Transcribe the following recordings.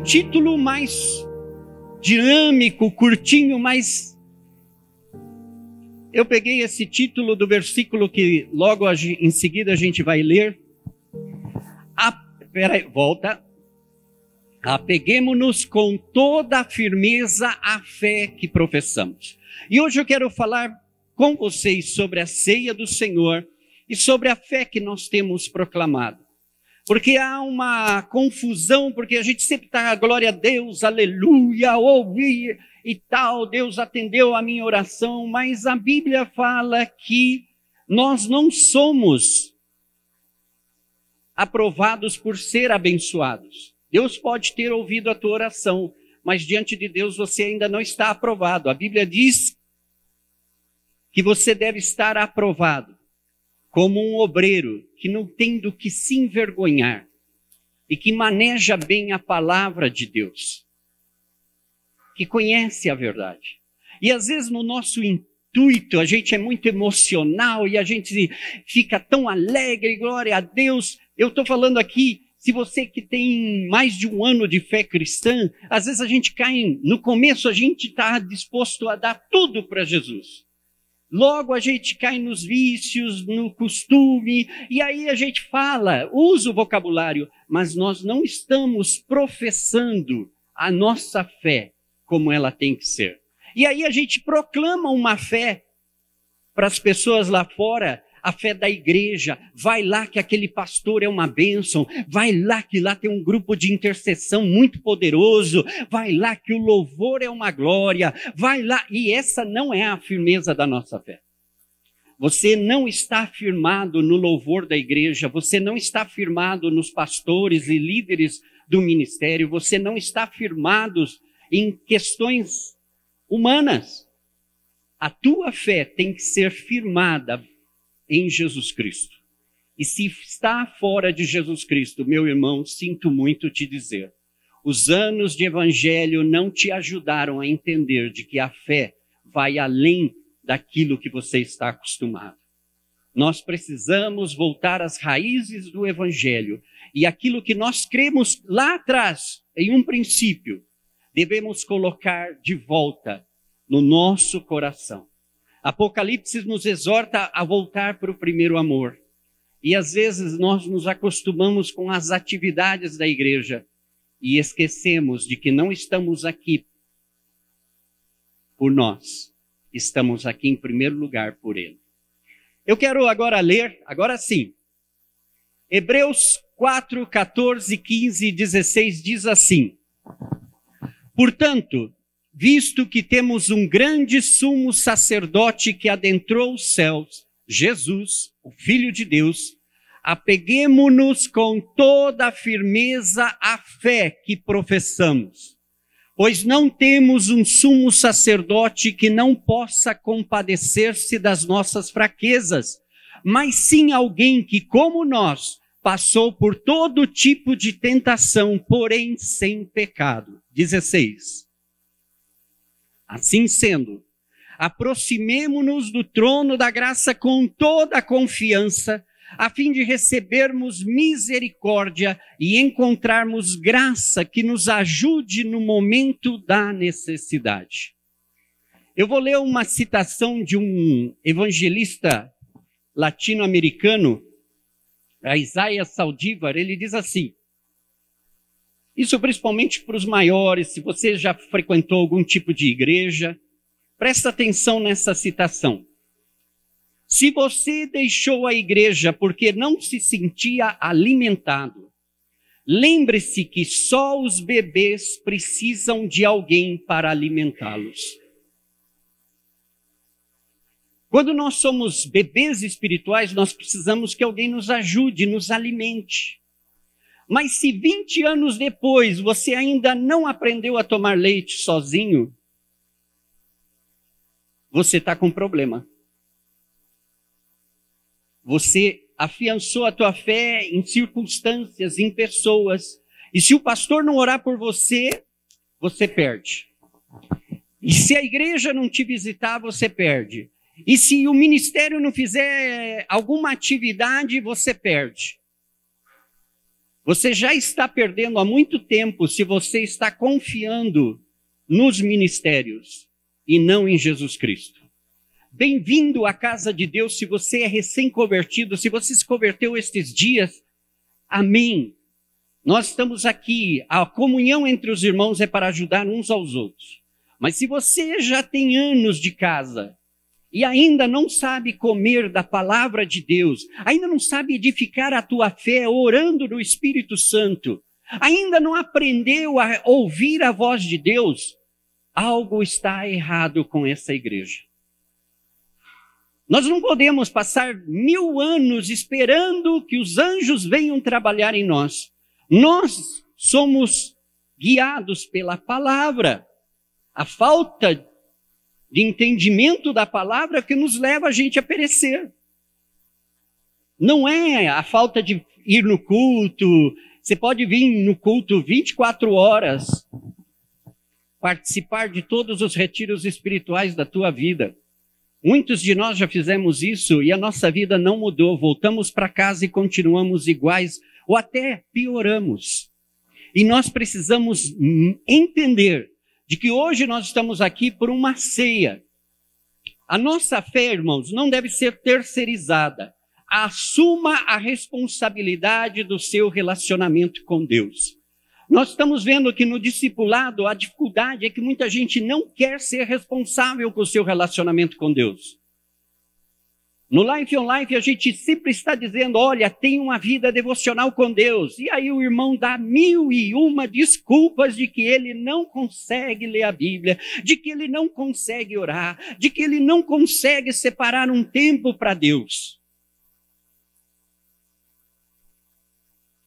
título mais dinâmico, curtinho, mas eu peguei esse título do versículo que logo em seguida a gente vai ler. Volta. Apeguemo-nos com toda a firmeza à fé que professamos. E hoje eu quero falar com vocês sobre a ceia do Senhor e sobre a fé que nós temos proclamado. Porque há uma confusão, porque a gente sempre está, glória a Deus, aleluia, ouvi e tal, Deus atendeu a minha oração, mas a Bíblia fala que nós não somos aprovados por ser abençoados. Deus pode ter ouvido a tua oração, mas diante de Deus você ainda não está aprovado. A Bíblia diz que você deve estar aprovado como um obreiro que não tem do que se envergonhar e que maneja bem a palavra de Deus, que conhece a verdade. E às vezes no nosso intuito, a gente é muito emocional e a gente fica tão alegre, glória a Deus. Eu estou falando aqui, se você que tem mais de um ano de fé cristã, às vezes a gente cai, no começo a gente está disposto a dar tudo para Jesus. Logo a gente cai nos vícios, no costume, e aí a gente fala, usa o vocabulário, mas nós não estamos professando a nossa fé como ela tem que ser. E aí a gente proclama uma fé para as pessoas lá fora, a fé da igreja, vai lá que aquele pastor é uma bênção, vai lá que lá tem um grupo de intercessão muito poderoso, vai lá que o louvor é uma glória, vai lá, e essa não é a firmeza da nossa fé. Você não está firmado no louvor da igreja, você não está firmado nos pastores e líderes do ministério, você não está firmado em questões humanas. A tua fé tem que ser firmada em Jesus Cristo. E se está fora de Jesus Cristo, meu irmão, sinto muito te dizer, os anos de evangelho não te ajudaram a entender de que a fé vai além daquilo que você está acostumado. Nós precisamos voltar às raízes do evangelho e aquilo que nós cremos lá atrás, em um princípio, devemos colocar de volta no nosso coração. Apocalipse nos exorta a voltar para o primeiro amor. E às vezes nós nos acostumamos com as atividades da igreja e esquecemos de que não estamos aqui por nós. Estamos aqui em primeiro lugar por Ele. Eu quero agora ler, agora sim, Hebreus 4, 14, 15 e 16 diz assim: portanto, visto que temos um grande sumo sacerdote que adentrou os céus, Jesus, o Filho de Deus, apeguemo-nos com toda a firmeza à fé que professamos, pois não temos um sumo sacerdote que não possa compadecer-se das nossas fraquezas, mas sim alguém que, como nós, passou por todo tipo de tentação, porém sem pecado. 16. Assim sendo, aproximemo-nos do trono da graça com toda a confiança, a fim de recebermos misericórdia e encontrarmos graça que nos ajude no momento da necessidade. Eu vou ler uma citação de um evangelista latino-americano, Isaías Saldívar. Ele diz assim, isso principalmente para os maiores, se você já frequentou algum tipo de igreja, presta atenção nessa citação. Se você deixou a igreja porque não se sentia alimentado, lembre-se que só os bebês precisam de alguém para alimentá-los. Quando nós somos bebês espirituais, nós precisamos que alguém nos ajude, nos alimente. Mas se 20 anos depois você ainda não aprendeu a tomar leite sozinho, você está com problema. Você afiançou a tua fé em circunstâncias, em pessoas. E se o pastor não orar por você, você perde. E se a igreja não te visitar, você perde. E se o ministério não fizer alguma atividade, você perde. Você já está perdendo há muito tempo se você está confiando nos ministérios e não em Jesus Cristo. Bem-vindo à casa de Deus se você é recém-convertido, se você se converteu estes dias. Amém. Nós estamos aqui, a comunhão entre os irmãos é para ajudar uns aos outros. Mas se você já tem anos de casa e ainda não sabe comer da palavra de Deus, ainda não sabe edificar a tua fé orando no Espírito Santo, ainda não aprendeu a ouvir a voz de Deus, algo está errado com essa igreja. Nós não podemos passar 1000 anos esperando que os anjos venham trabalhar em nós. Nós somos guiados pela palavra. A falta de entendimento da palavra que nos leva a gente a perecer. Não é a falta de ir no culto. Você pode vir no culto 24 horas, participar de todos os retiros espirituais da tua vida. Muitos de nós já fizemos isso e a nossa vida não mudou. Voltamos para casa e continuamos iguais ou até pioramos. E nós precisamos entender de que hoje nós estamos aqui por uma ceia. A nossa fé, irmãos, não deve ser terceirizada. Assuma a responsabilidade do seu relacionamento com Deus. Nós estamos vendo que no discipulado a dificuldade é que muita gente não quer ser responsável com o seu relacionamento com Deus. No Life on Life a gente sempre está dizendo, olha, tem uma vida devocional com Deus. E aí o irmão dá 1001 desculpas de que ele não consegue ler a Bíblia, de que ele não consegue orar, de que ele não consegue separar um tempo para Deus.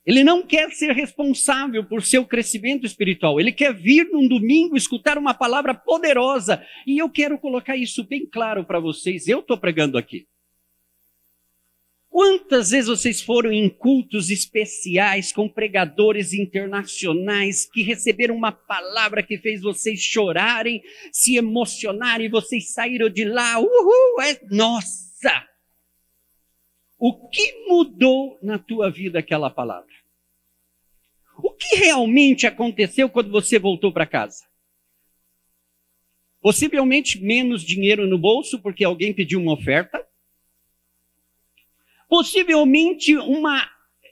Ele não quer ser responsável por seu crescimento espiritual. Ele quer vir num domingo escutar uma palavra poderosa. E eu quero colocar isso bem claro para vocês. Eu estou pregando aqui. Quantas vezes vocês foram em cultos especiais com pregadores internacionais que receberam uma palavra que fez vocês chorarem, se emocionarem e vocês saíram de lá? Nossa! O que mudou na tua vida aquela palavra? O que realmente aconteceu quando você voltou para casa? Possivelmente menos dinheiro no bolso porque alguém pediu uma oferta. Possivelmente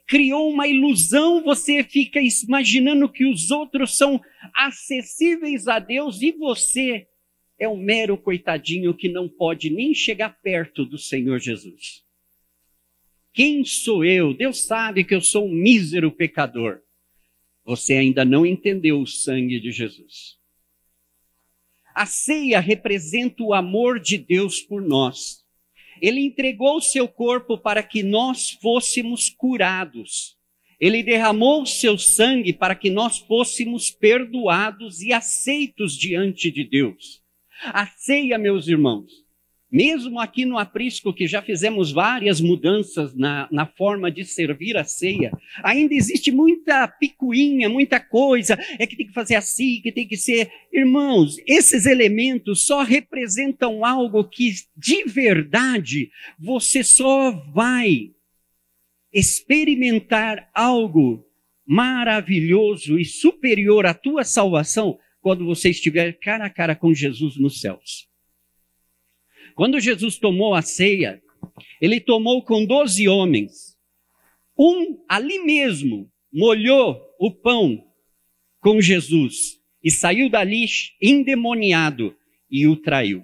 criou uma ilusão, você fica imaginando que os outros são acessíveis a Deus e você é um mero coitadinho que não pode nem chegar perto do Senhor Jesus. Quem sou eu? Deus sabe que eu sou um mísero pecador. Você ainda não entendeu o sangue de Jesus. A ceia representa o amor de Deus por nós. Ele entregou o seu corpo para que nós fôssemos curados. Ele derramou o seu sangue para que nós fôssemos perdoados e aceitos diante de Deus. A ceia, meus irmãos, mesmo aqui no aprisco, que já fizemos várias mudanças na forma de servir a ceia, ainda existe muita picuinha, muita coisa, é que tem que fazer assim, que tem que ser... Irmãos, esses elementos só representam algo que, de verdade, você só vai experimentar algo maravilhoso e superior à tua salvação quando você estiver cara a cara com Jesus nos céus. Quando Jesus tomou a ceia, ele tomou com 12 homens. Ali mesmo molhou o pão com Jesus e saiu dali endemoniado e o traiu.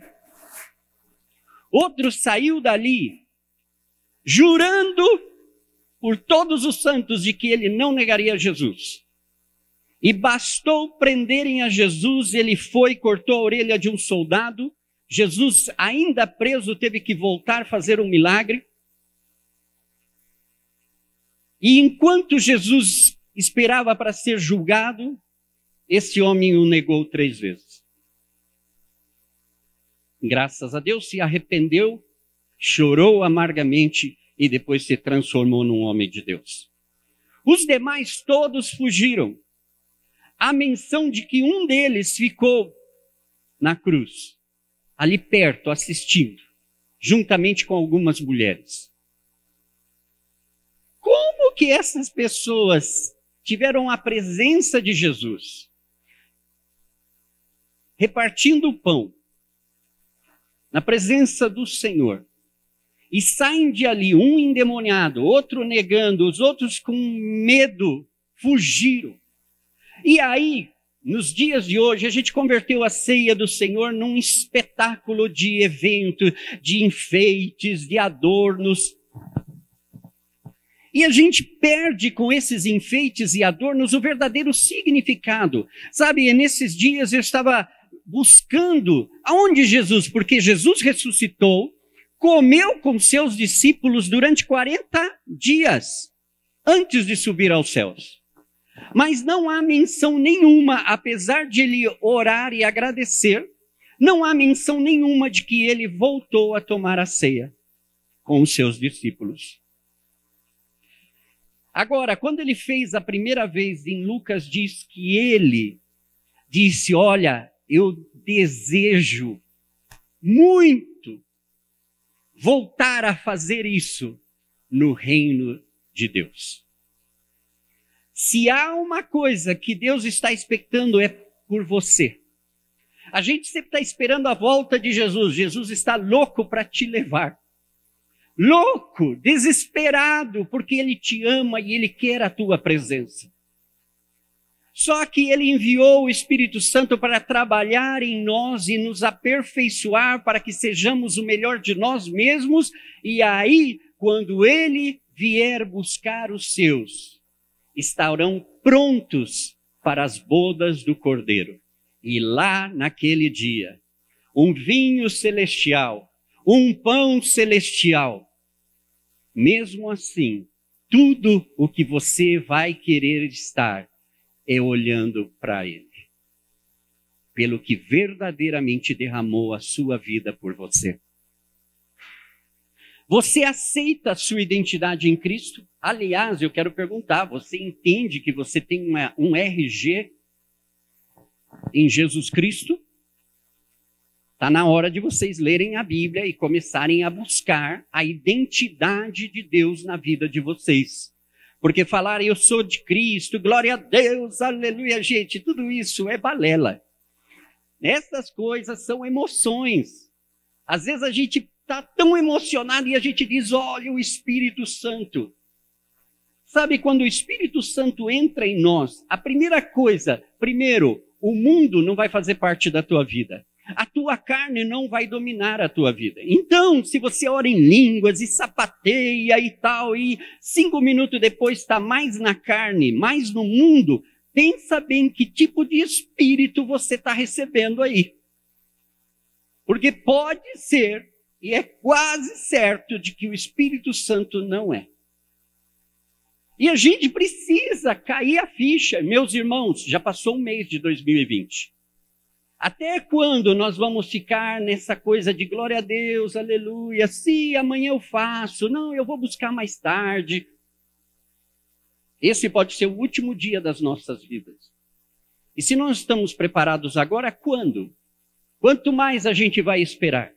Outro saiu dali jurando por todos os santos de que ele não negaria Jesus. E bastou prenderem a Jesus, ele foi, cortou a orelha de um soldado. Jesus, ainda preso, teve que voltar a fazer um milagre. E enquanto Jesus esperava para ser julgado, esse homem o negou 3 vezes. Graças a Deus, se arrependeu, chorou amargamente e depois se transformou num homem de Deus. Os demais todos fugiram. Há menção de que um deles ficou na cruz, ali perto, assistindo, juntamente com algumas mulheres. Como que essas pessoas tiveram a presença de Jesus, repartindo o pão, na presença do Senhor, e saem de ali, um endemoniado, outro negando, os outros com medo, fugiram. E aí, nos dias de hoje, a gente converteu a ceia do Senhor num espetáculo de evento, de enfeites, de adornos. E a gente perde com esses enfeites e adornos o verdadeiro significado. Sabe, nesses dias eu estava buscando aonde Jesus, porque Jesus ressuscitou, comeu com seus discípulos durante 40 dias, antes de subir aos céus. Mas não há menção nenhuma, apesar de ele orar e agradecer, não há menção nenhuma de que ele voltou a tomar a ceia com os seus discípulos. Agora, quando ele fez a primeira vez, em Lucas diz que ele disse, olha, eu desejo muito voltar a fazer isso no reino de Deus. Se há uma coisa que Deus está expectando é por você. A gente sempre está esperando a volta de Jesus. Jesus está louco para te levar. Louco, desesperado, porque Ele te ama e Ele quer a tua presença. Só que Ele enviou o Espírito Santo para trabalhar em nós e nos aperfeiçoar para que sejamos o melhor de nós mesmos. E aí, quando Ele vier buscar os seus, estarão prontos para as bodas do Cordeiro. E lá, naquele dia, um vinho celestial, um pão celestial. Mesmo assim, tudo o que você vai querer estar é olhando para Ele, pelo que verdadeiramente derramou a sua vida por você. Você aceita a sua identidade em Cristo? Aliás, eu quero perguntar, você entende que você tem um RG em Jesus Cristo? Está na hora de vocês lerem a Bíblia e começarem a buscar a identidade de Deus na vida de vocês. Porque falar, eu sou de Cristo, glória a Deus, aleluia, gente, tudo isso é balela. Essas coisas são emoções. Às vezes a gente está tão emocionado e a gente diz, olha o Espírito Santo. Sabe, quando o Espírito Santo entra em nós, a primeira coisa, primeiro, o mundo não vai fazer parte da tua vida. A tua carne não vai dominar a tua vida. Então, se você ora em línguas e sapateia e tal, e 5 minutos depois está mais na carne, mais no mundo, pensa bem que tipo de espírito você está recebendo aí. Porque pode ser, e é quase certo, de que o Espírito Santo não é. E a gente precisa cair a ficha. Meus irmãos, já passou um mês de 2020. Até quando nós vamos ficar nessa coisa de glória a Deus, aleluia, sim, amanhã eu faço, não, eu vou buscar mais tarde. Esse pode ser o último dia das nossas vidas. E se nós estamos preparados agora, quando? Quanto mais a gente vai esperar?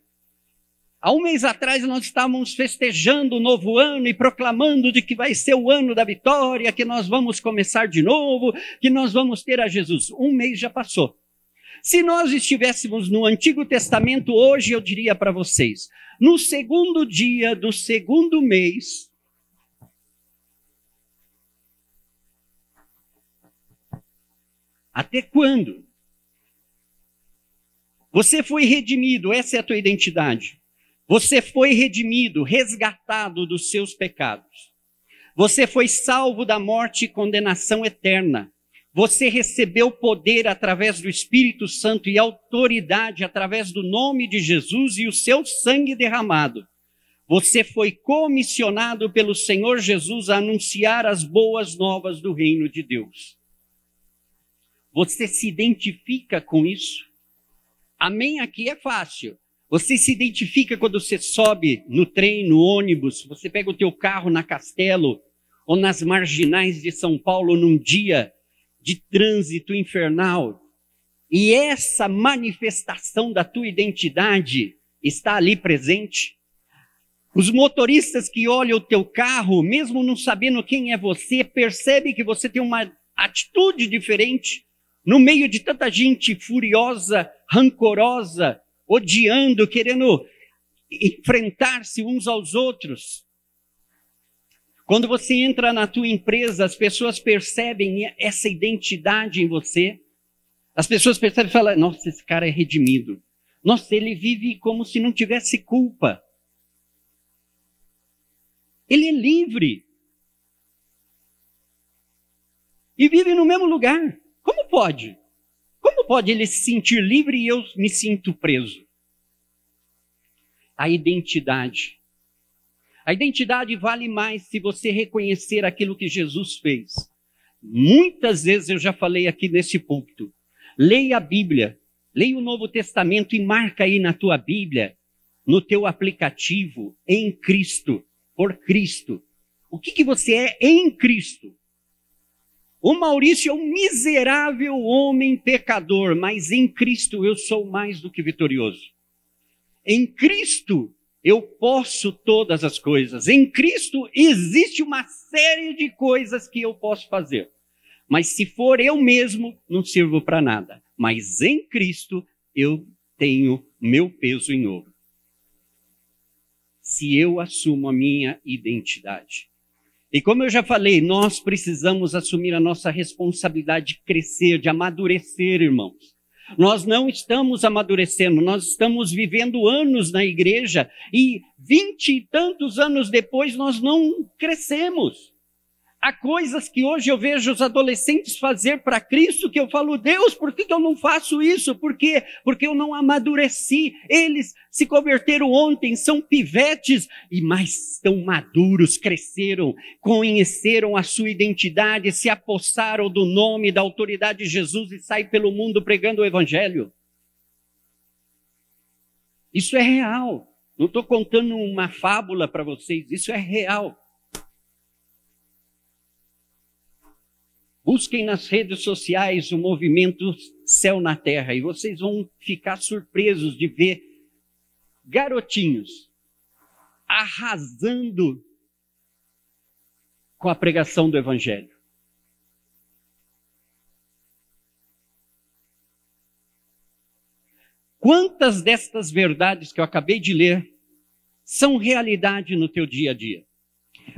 Há um mês atrás nós estávamos festejando o novo ano e proclamando de que vai ser o ano da vitória, que nós vamos começar de novo, que nós vamos ter a Jesus. Um mês já passou. Se nós estivéssemos no Antigo Testamento hoje, eu diria para vocês, no segundo dia do segundo mês, até quando? Você foi redimido, essa é a tua identidade. Você foi redimido, resgatado dos seus pecados. Você foi salvo da morte e condenação eterna. Você recebeu poder através do Espírito Santo e autoridade através do nome de Jesus e o seu sangue derramado. Você foi comissionado pelo Senhor Jesus a anunciar as boas novas do reino de Deus. Você se identifica com isso? Amém? Aqui é fácil. Você se identifica quando você sobe no trem, no ônibus, você pega o teu carro na Castelo ou nas marginais de São Paulo num dia de trânsito infernal. E essa manifestação da tua identidade está ali presente. Os motoristas que olham o teu carro, mesmo não sabendo quem é você, percebem que você tem uma atitude diferente no meio de tanta gente furiosa, rancorosa, odiando, querendo enfrentar-se uns aos outros. Quando você entra na tua empresa, as pessoas percebem essa identidade em você. As pessoas percebem e falam, nossa, esse cara é redimido. Nossa, ele vive como se não tivesse culpa. Ele é livre. E vive no mesmo lugar. Como pode? Como pode ele se sentir livre e eu me sinto preso? A identidade. A identidade vale mais se você reconhecer aquilo que Jesus fez. Muitas vezes eu já falei aqui nesse púlpito. Leia a Bíblia, leia o Novo Testamento e marca aí na tua Bíblia, no teu aplicativo, em Cristo, por Cristo. O que você é em Cristo? O Maurício é um miserável homem pecador, mas em Cristo eu sou mais do que vitorioso. Em Cristo eu posso todas as coisas. Em Cristo existe uma série de coisas que eu posso fazer. Mas se for eu mesmo, não sirvo para nada. Mas em Cristo eu tenho meu peso em ouro. Se eu assumo a minha identidade. E como eu já falei, nós precisamos assumir a nossa responsabilidade de crescer, de amadurecer, irmãos. Nós não estamos amadurecendo, nós estamos vivendo anos na igreja e 20 e tantos anos depois nós não crescemos. Há coisas que hoje eu vejo os adolescentes fazer para Cristo que eu falo, Deus, por que eu não faço isso? Por quê? Porque eu não amadureci. Eles se converteram ontem, são pivetes, mas estão maduros, cresceram, conheceram a sua identidade, se apossaram do nome, da autoridade de Jesus e saem pelo mundo pregando o Evangelho. Isso é real. Não estou contando uma fábula para vocês, isso é real. Busquem nas redes sociais o movimento Céu na Terra e vocês vão ficar surpresos de ver garotinhos arrasando com a pregação do Evangelho. Quantas destas verdades que eu acabei de ler são realidade no teu dia a dia?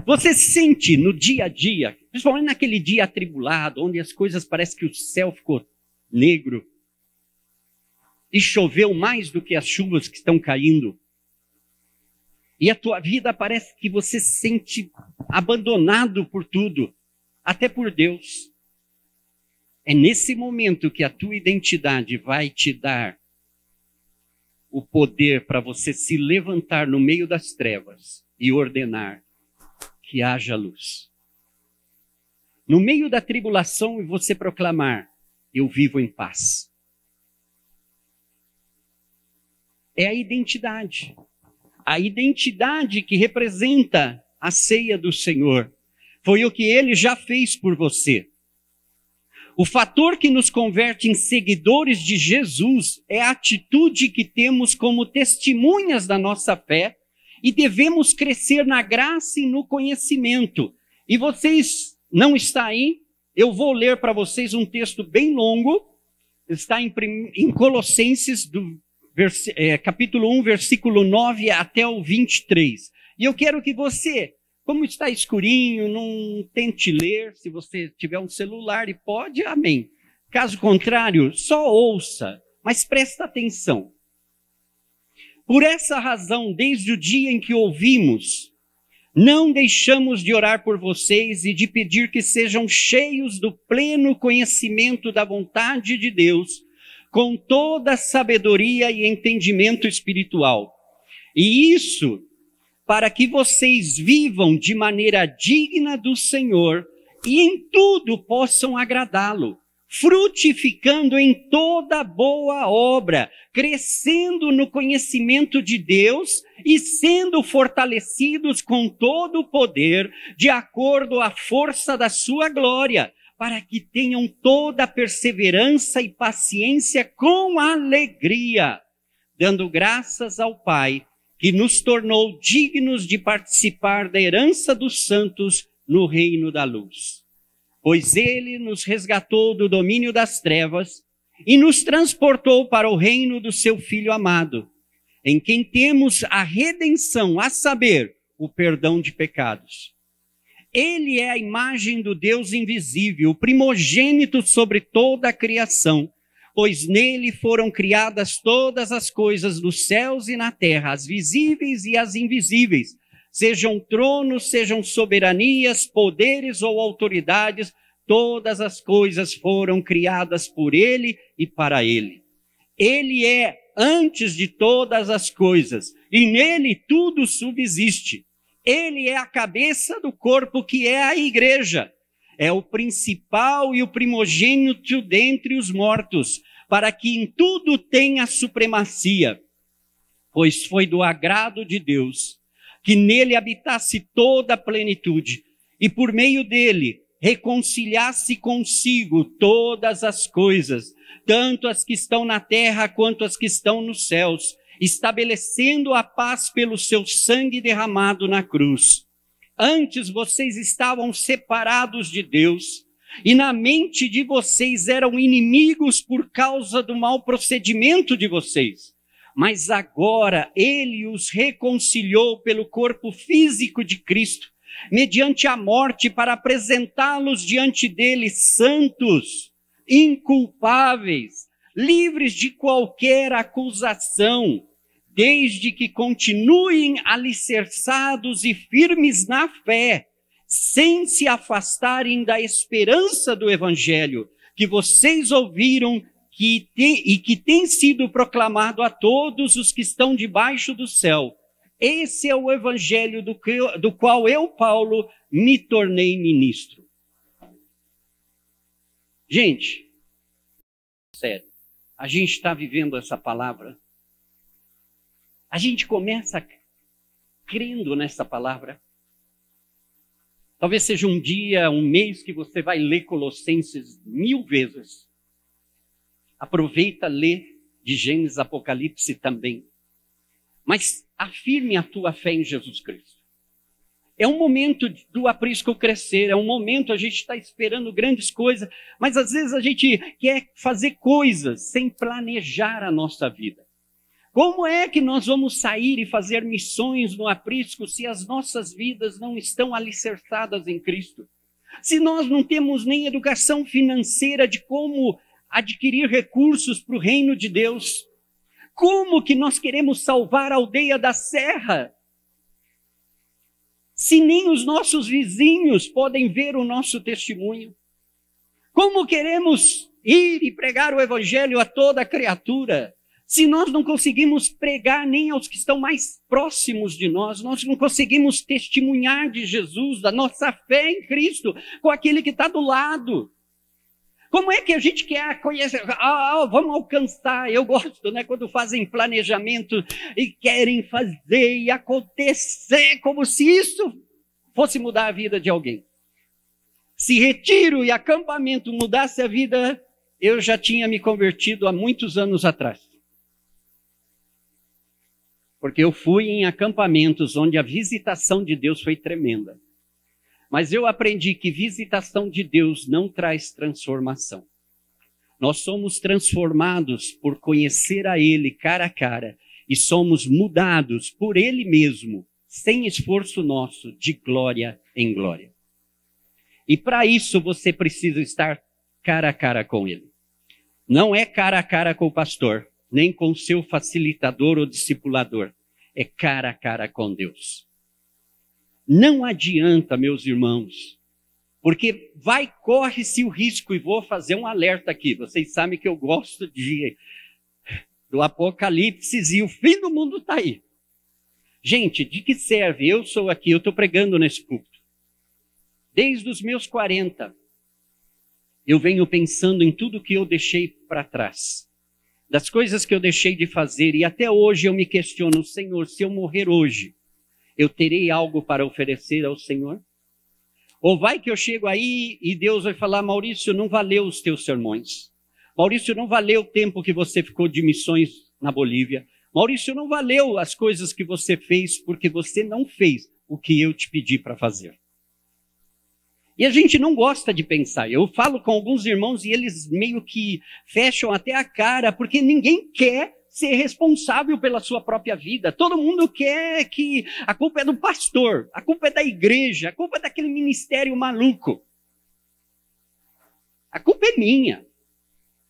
Você sente no dia a dia, principalmente naquele dia atribulado, onde as coisas parecem que o céu ficou negro e choveu mais do que as chuvas que estão caindo. E a tua vida parece que você se sente abandonado por tudo, até por Deus. É nesse momento que a tua identidade vai te dar o poder para você se levantar no meio das trevas e ordenar que haja luz. No meio da tribulação e você proclamar, eu vivo em paz. É a identidade. A identidade que representa a ceia do Senhor. Foi o que Ele já fez por você. O fator que nos converte em seguidores de Jesus é a atitude que temos como testemunhas da nossa fé e devemos crescer na graça e no conhecimento. E vocês, não está aí? Eu vou ler para vocês um texto bem longo. Está em Colossenses, capítulo 1, versículo 9 até o 23. E eu quero que você, como está escurinho, não tente ler. Se você tiver um celular e pode, amém. Caso contrário, só ouça, mas presta atenção. Por essa razão, desde o dia em que ouvimos, não deixamos de orar por vocês e de pedir que sejam cheios do pleno conhecimento da vontade de Deus, com toda a sabedoria e entendimento espiritual. E isso para que vocês vivam de maneira digna do Senhor e em tudo possam agradá-lo, frutificando em toda boa obra, crescendo no conhecimento de Deus e sendo fortalecidos com todo o poder, de acordo à força da sua glória, para que tenham toda a perseverança e paciência com alegria, dando graças ao Pai que nos tornou dignos de participar da herança dos santos no reino da luz. Pois ele nos resgatou do domínio das trevas e nos transportou para o reino do seu Filho amado, em quem temos a redenção, a saber, o perdão de pecados. Ele é a imagem do Deus invisível, o primogênito sobre toda a criação, pois nele foram criadas todas as coisas nos céus e na terra, as visíveis e as invisíveis, sejam tronos, sejam soberanias, poderes ou autoridades, todas as coisas foram criadas por ele e para ele. Ele é antes de todas as coisas, e nele tudo subsiste. Ele é a cabeça do corpo que é a igreja. É o principal e o primogênito dentre os mortos, para que em tudo tenha supremacia. Pois foi do agrado de Deus que nele habitasse toda a plenitude, e por meio dele reconciliasse consigo todas as coisas, tanto as que estão na terra quanto as que estão nos céus, estabelecendo a paz pelo seu sangue derramado na cruz. Antes vocês estavam separados de Deus, e na mente de vocês eram inimigos por causa do mau procedimento de vocês. Mas agora ele os reconciliou pelo corpo físico de Cristo, mediante a morte, para apresentá-los diante dele santos, inculpáveis, livres de qualquer acusação, desde que continuem alicerçados e firmes na fé, sem se afastarem da esperança do Evangelho, que vocês ouviram e que tem sido proclamado a todos os que estão debaixo do céu. Esse é o Evangelho do qual eu, Paulo, me tornei ministro. Gente, sério, a gente está vivendo essa palavra. A gente começa crendo nessa palavra. Talvez seja um dia, um mês que você vai ler Colossenses 1000 vezes. Aproveita, lê de Gênesis, Apocalipse também. Mas afirme a tua fé em Jesus Cristo. É um momento do aprisco crescer, é um momento a gente está esperando grandes coisas, mas às vezes a gente quer fazer coisas sem planejar a nossa vida. Como é que nós vamos sair e fazer missões no aprisco se as nossas vidas não estão alicerçadas em Cristo? Se nós não temos nem educação financeira de como adquirir recursos para o reino de Deus? Como que nós queremos salvar a aldeia da Serra, se nem os nossos vizinhos podem ver o nosso testemunho? Como queremos ir e pregar o Evangelho a toda criatura, se nós não conseguimos pregar nem aos que estão mais próximos de nós, nós não conseguimos testemunhar de Jesus, da nossa fé em Cristo, com aquele que está do lado? Como é que a gente quer conhecer? Vamos alcançar. Eu gosto, né, quando fazem planejamento e querem fazer e acontecer como se isso fosse mudar a vida de alguém. Se retiro e acampamento mudasse a vida, eu já tinha me convertido há muitos anos atrás. Porque eu fui em acampamentos onde a visitação de Deus foi tremenda. Mas eu aprendi que visitação de Deus não traz transformação. Nós somos transformados por conhecer a Ele cara a cara e somos mudados por Ele mesmo, sem esforço nosso, de glória em glória. E para isso você precisa estar cara a cara com Ele. Não é cara a cara com o pastor, nem com o seu facilitador ou discipulador. É cara a cara com Deus. Não adianta, meus irmãos, porque corre-se o risco, e vou fazer um alerta aqui. Vocês sabem que eu gosto do Apocalipse e o fim do mundo está aí. Gente, de que serve? Eu sou aqui, eu estou pregando nesse púlpito. Desde os meus 40, eu venho pensando em tudo que eu deixei para trás. Das coisas que eu deixei de fazer, e até hoje eu me questiono, Senhor, se eu morrer hoje, eu terei algo para oferecer ao Senhor? Ou vai que eu chego aí e Deus vai falar, Maurício, não valeu os teus sermões. Maurício, não valeu o tempo que você ficou de missões na Bolívia. Maurício, não valeu as coisas que você fez porque você não fez o que eu te pedi para fazer. E a gente não gosta de pensar. Eu falo com alguns irmãos e eles meio que fecham até a cara, porque ninguém quer ser responsável pela sua própria vida. Todo mundo quer que a culpa é do pastor, a culpa é da igreja, a culpa é daquele ministério maluco. A culpa é minha.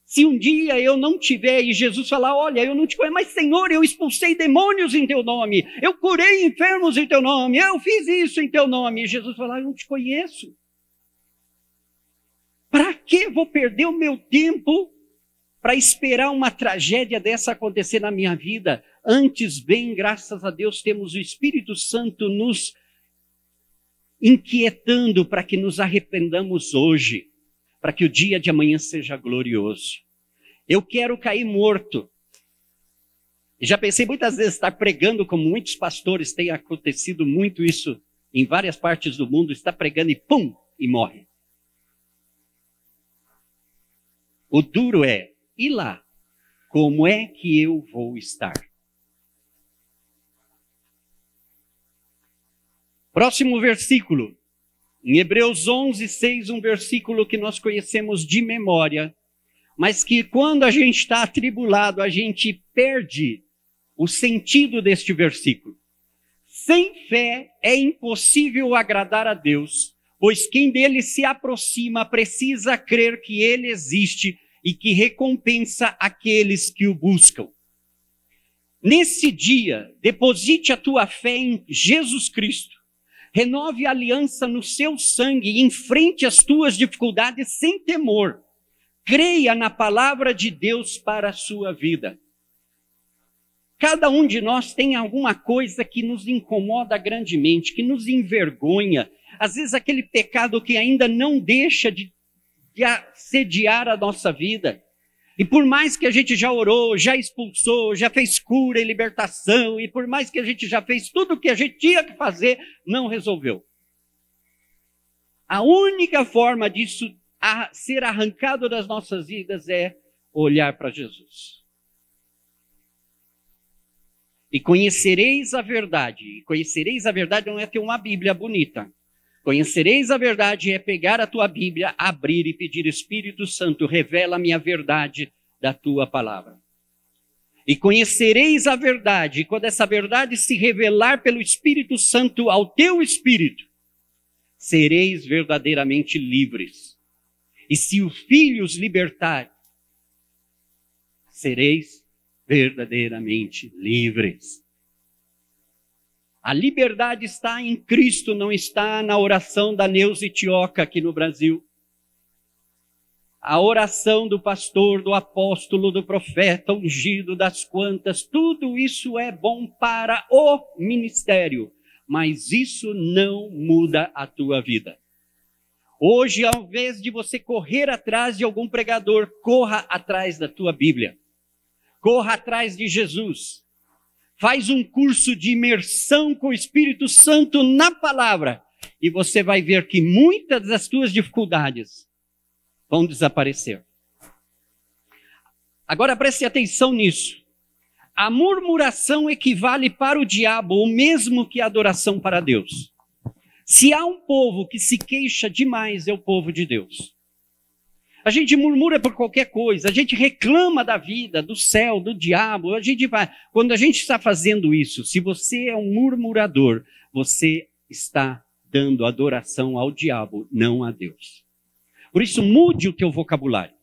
Se um dia eu não tiver e Jesus falar, olha, eu não te conheço, mas Senhor, eu expulsei demônios em teu nome, eu curei enfermos em teu nome, eu fiz isso em teu nome. E Jesus falar, eu não te conheço. Para que vou perder o meu tempo para esperar uma tragédia dessa acontecer na minha vida? Antes bem, graças a Deus, temos o Espírito Santo nos inquietando para que nos arrependamos hoje, para que o dia de amanhã seja glorioso. Eu quero cair morto. E já pensei muitas vezes estar pregando, como muitos pastores tem acontecido muito isso em várias partes do mundo, está pregando e pum, e morre. O duro é, e lá? Como é que eu vou estar? Próximo versículo. Em Hebreus 11:6, um versículo que nós conhecemos de memória, mas que quando a gente está atribulado, a gente perde o sentido deste versículo. Sem fé é impossível agradar a Deus, pois quem dele se aproxima precisa crer que ele existe e que recompensa aqueles que o buscam. Nesse dia, deposite a tua fé em Jesus Cristo. Renove a aliança no seu sangue e enfrente as tuas dificuldades sem temor. Creia na palavra de Deus para a sua vida. Cada um de nós tem alguma coisa que nos incomoda grandemente, que nos envergonha. Às vezes aquele pecado que ainda não deixa de assediar a nossa vida. E por mais que a gente já orou, já expulsou, já fez cura e libertação, e por mais que a gente já fez tudo o que a gente tinha que fazer, não resolveu. A única forma disso ser arrancado das nossas vidas é olhar para Jesus. E conhecereis a verdade. E conhecereis a verdade não é ter uma Bíblia bonita. Conhecereis a verdade é pegar a tua Bíblia, abrir e pedir, Espírito Santo, revela-me a verdade da tua palavra. E conhecereis a verdade, e quando essa verdade se revelar pelo Espírito Santo ao teu espírito, sereis verdadeiramente livres. E se o Filho os libertar, sereis verdadeiramente livres. A liberdade está em Cristo, não está na oração da Neuza Tioca aqui no Brasil. A oração do pastor, do apóstolo, do profeta, ungido, das quantas, tudo isso é bom para o ministério, mas isso não muda a tua vida. Hoje, ao invés de você correr atrás de algum pregador, corra atrás da tua Bíblia. Corra atrás de Jesus. Faz um curso de imersão com o Espírito Santo na palavra e você vai ver que muitas das tuas dificuldades vão desaparecer. Agora preste atenção nisso. A murmuração equivale para o diabo o mesmo que a adoração para Deus. Se há um povo que se queixa demais, é o povo de Deus. A gente murmura por qualquer coisa, a gente reclama da vida, do céu, do diabo, quando a gente está fazendo isso, se você é um murmurador, você está dando adoração ao diabo, não a Deus. Por isso, mude o teu vocabulário.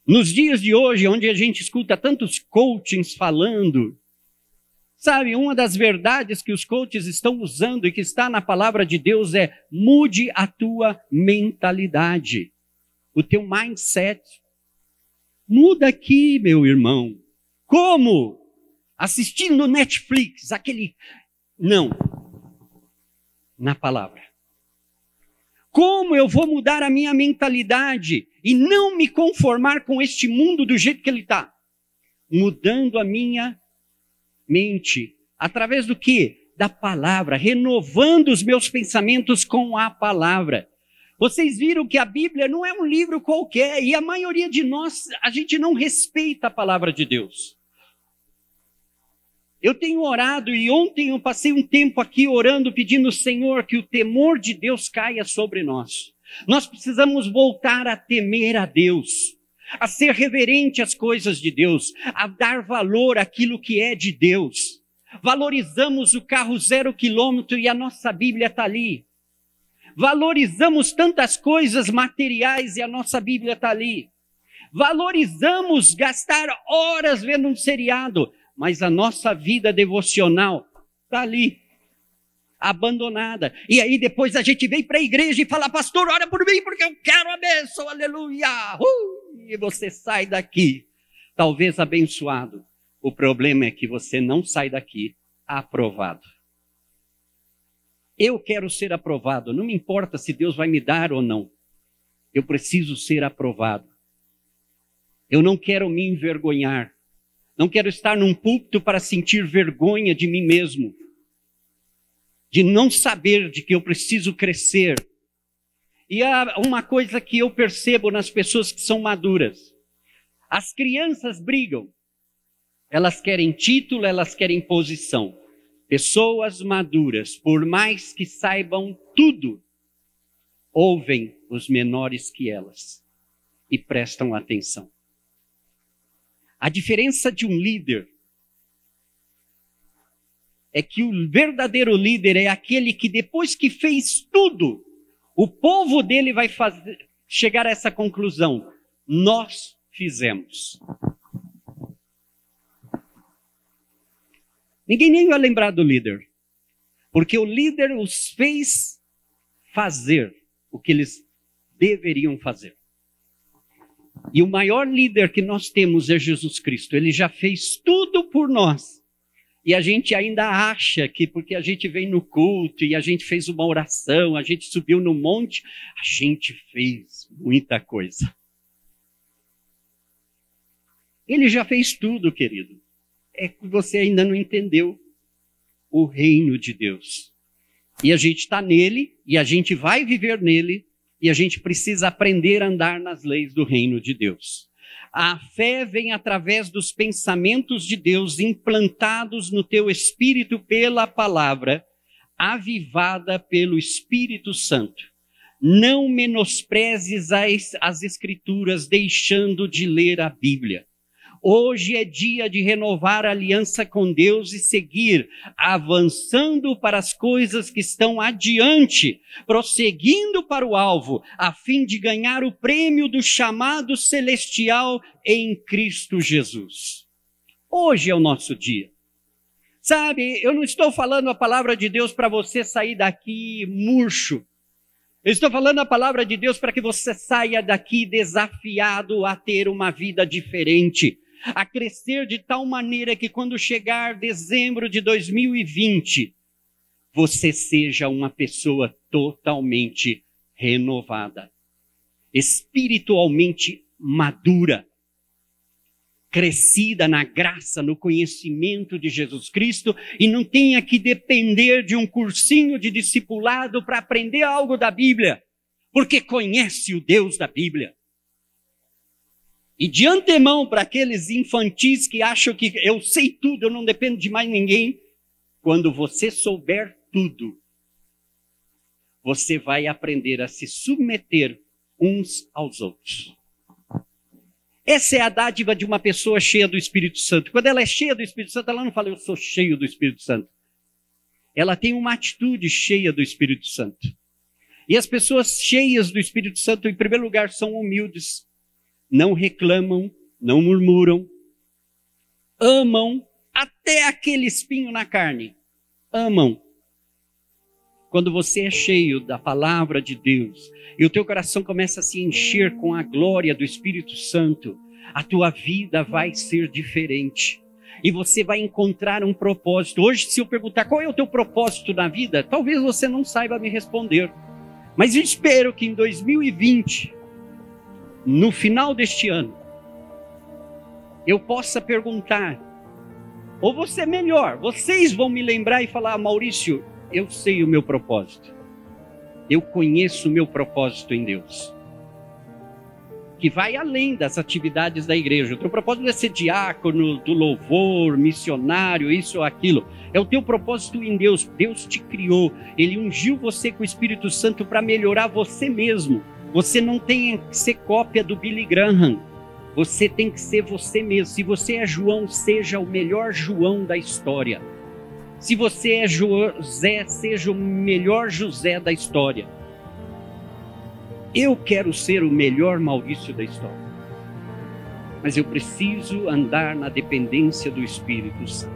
Nos dias de hoje, onde a gente escuta tantos coachings falando, sabe, uma das verdades que os coaches estão usando e que está na palavra de Deus é: mude a tua mentalidade, o teu mindset. Muda aqui, meu irmão. Como? Assistindo Netflix, aquele... Não. Na palavra. Como eu vou mudar a minha mentalidade e não me conformar com este mundo do jeito que ele está? Mudando a minha mente. Através do quê? Da palavra. Renovando os meus pensamentos com a palavra. Vocês viram que a Bíblia não é um livro qualquer. E a maioria de nós, a gente não respeita a palavra de Deus. Eu tenho orado e ontem eu passei um tempo aqui orando, pedindo, Senhor, que o temor de Deus caia sobre nós. Nós precisamos voltar a temer a Deus, a ser reverente às coisas de Deus, a dar valor àquilo que é de Deus. Valorizamos o carro 0 quilômetro e a nossa Bíblia está ali. Valorizamos tantas coisas materiais e a nossa Bíblia está ali. Valorizamos gastar horas vendo um seriado, mas a nossa vida devocional está ali, abandonada. E aí depois a gente vem para a igreja e fala, pastor, ora por mim porque eu quero a bênção, aleluia. E você sai daqui, talvez abençoado. O problema é que você não sai daqui aprovado. Eu quero ser aprovado, não me importa se Deus vai me dar ou não. Eu preciso ser aprovado. Eu não quero me envergonhar. Não quero estar num púlpito para sentir vergonha de mim mesmo. De não saber de que eu preciso crescer. E há uma coisa que eu percebo nas pessoas que são maduras. As crianças brigam. Elas querem título, elas querem posição. Pessoas maduras, por mais que saibam tudo, ouvem os menores que elas e prestam atenção. A diferença de um líder é que o verdadeiro líder é aquele que depois que fez tudo, o povo dele vai chegar a essa conclusão. Nós fizemos. Ninguém nem vai lembrar do líder, porque o líder os fez fazer o que eles deveriam fazer. E o maior líder que nós temos é Jesus Cristo. Ele já fez tudo por nós. E a gente ainda acha que porque a gente vem no culto e a gente fez uma oração, a gente subiu no monte, a gente fez muita coisa. Ele já fez tudo, querido. É que você ainda não entendeu o reino de Deus. E a gente está nele, e a gente vai viver nele, e a gente precisa aprender a andar nas leis do reino de Deus. A fé vem através dos pensamentos de Deus implantados no teu espírito pela palavra, avivada pelo Espírito Santo. Não menosprezes as Escrituras deixando de ler a Bíblia. Hoje é dia de renovar a aliança com Deus e seguir avançando para as coisas que estão adiante, prosseguindo para o alvo, a fim de ganhar o prêmio do chamado celestial em Cristo Jesus. Hoje é o nosso dia. Sabe, eu não estou falando a palavra de Deus para você sair daqui murcho. Eu estou falando a palavra de Deus para que você saia daqui desafiado a ter uma vida diferente, a crescer de tal maneira que quando chegar dezembro de 2020, você seja uma pessoa totalmente renovada, espiritualmente madura, crescida na graça, no conhecimento de Jesus Cristo e não tenha que depender de um cursinho de discipulado para aprender algo da Bíblia, porque conhece o Deus da Bíblia. E de antemão, para aqueles infantis que acham que eu sei tudo, eu não dependo de mais ninguém, quando você souber tudo, você vai aprender a se submeter uns aos outros. Essa é a dádiva de uma pessoa cheia do Espírito Santo. Quando ela é cheia do Espírito Santo, ela não fala, eu sou cheio do Espírito Santo. Ela tem uma atitude cheia do Espírito Santo. E as pessoas cheias do Espírito Santo, em primeiro lugar, são humildes. Não reclamam, não murmuram. Amam até aquele espinho na carne. Amam. Quando você é cheio da palavra de Deus e o teu coração começa a se encher com a glória do Espírito Santo, a tua vida vai ser diferente. E você vai encontrar um propósito. Hoje, se eu perguntar qual é o teu propósito na vida, talvez você não saiba me responder. Mas eu espero que em 2020, no final deste ano, eu possa perguntar, ou você melhor, vocês vão me lembrar e falar, Maurício, eu sei o meu propósito. Eu conheço o meu propósito em Deus. que vai além das atividades da igreja. O teu propósito não é ser diácono do louvor, missionário, isso ou aquilo. É o teu propósito em Deus. Deus te criou, Ele ungiu você com o Espírito Santo para melhorar você mesmo. Você não tem que ser cópia do Billy Graham. Você tem que ser você mesmo. Se você é João, seja o melhor João da história. Se você é José, seja o melhor José da história. Eu quero ser o melhor Maurício da história. Mas eu preciso andar na dependência do Espírito Santo.